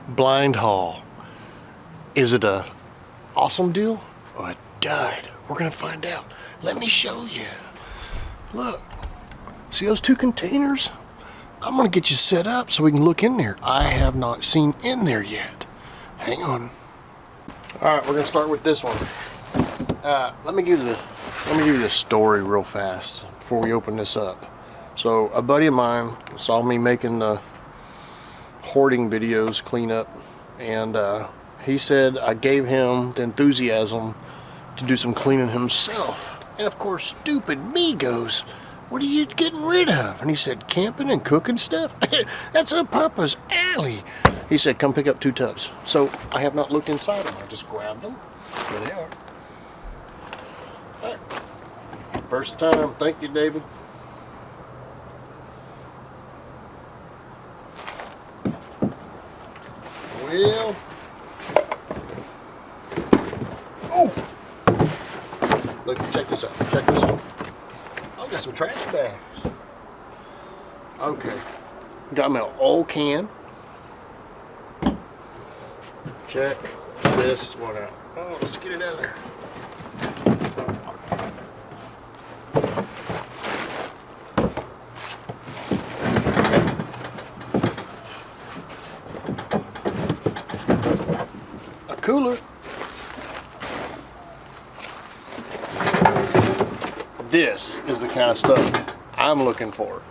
blind haul. Is it a awesome deal or a dud? We're gonna find out. Let me show you. Look, see those two containers? I'm gonna get you set up so we can look in there. I have not seen in there yet. Hang on. All right, we're gonna start with this one. Let me give you the story real fast before we open this up. So a buddy of mine saw me making the hoarding videos, cleanup, and he said I gave him the enthusiasm to do some cleaning himself. And of course, stupid me goes, "What are you getting rid of?" And he said, "Camping and cooking stuff? That's a Papa's alley." He said, "Come pick up 2 tubs." So I have not looked inside them. I just grabbed them. Here they are. All right. First time. Thank you, David. Well, oh, look, check this out. Check this out. I got some trash bags. Okay, got me an old can. Check this one out. Oh, let's get it out of there. Cooler. This is the kind of stuff I'm looking for.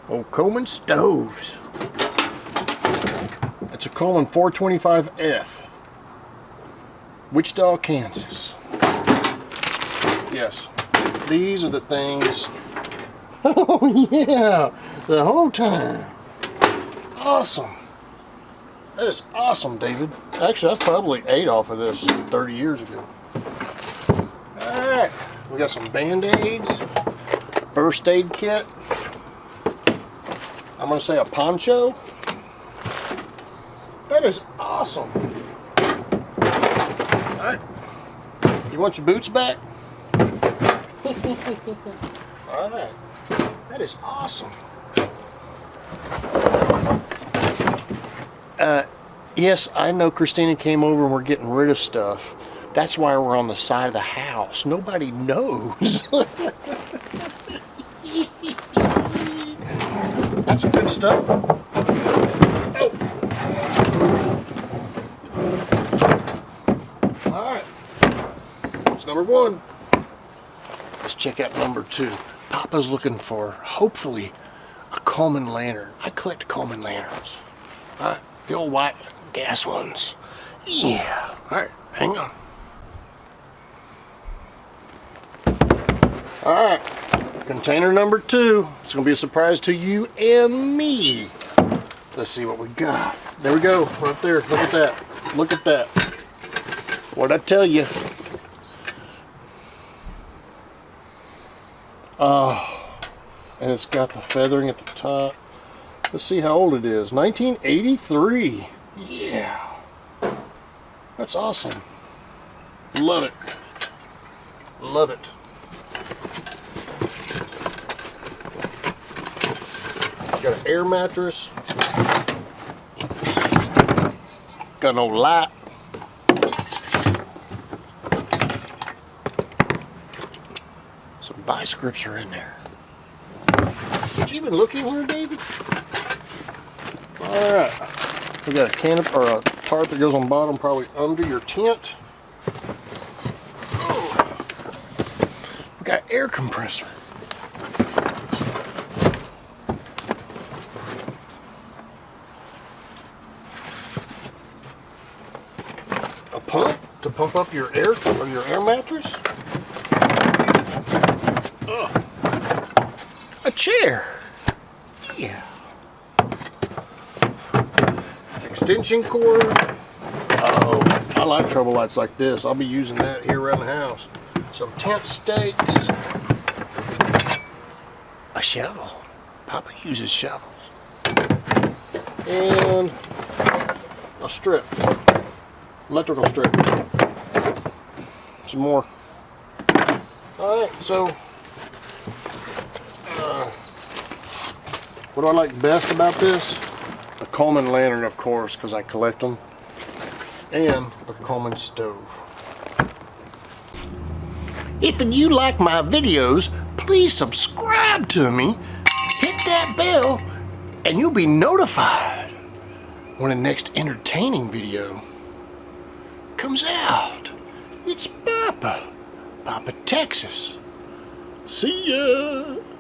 Old Coleman stoves. It's a Coleman 425F. Wichita, Kansas. Yes, these are the things. Oh yeah, the whole time. Awesome. That is awesome, David. Actually, I probably ate off of this 30 years ago. Alright, we got some Band-Aids, first aid kit. I'm going to say a poncho. That is awesome. Alright, you want your boots back? Alright, that is awesome. Yes, I know Christina came over and we're getting rid of stuff. That's why we're on the side of the house. Nobody knows. That's some good stuff. Oh. Alright. That's number 1. Let's check out number 2. Papa's looking for, hopefully, a Coleman lantern. I collect Coleman lanterns. Alright. The old white gas ones. Yeah. Alright, hang on. Alright. Container number 2. It's going to be a surprise to you and me. Let's see what we got. There we go. Right there. Look at that. Look at that. What'd I tell you? Oh. And it's got the feathering at the top. Let's see how old it is. 1983. Yeah. That's awesome. Love it. Love it. Got an air mattress. Got an old light. Some vice grips are in there. Did you even look in here, David? Alright, we got a canopy or a tarp that goes on bottom, probably under your tent. We got air compressor. A pump to pump up your air or your air mattress. A chair. Yeah. Extension cord. Oh, I like trouble lights like this. I'll be using that here around the house. Some tent stakes. A shovel. Papa uses shovels. And a strip. Electrical strip. Some more. Alright, so What do I like best about this? The Coleman lantern, of course, because I collect them. And the Coleman stove. If you like my videos, please subscribe to me, hit that bell, and you'll be notified when the next entertaining video comes out. It's Papa, Texas. See ya!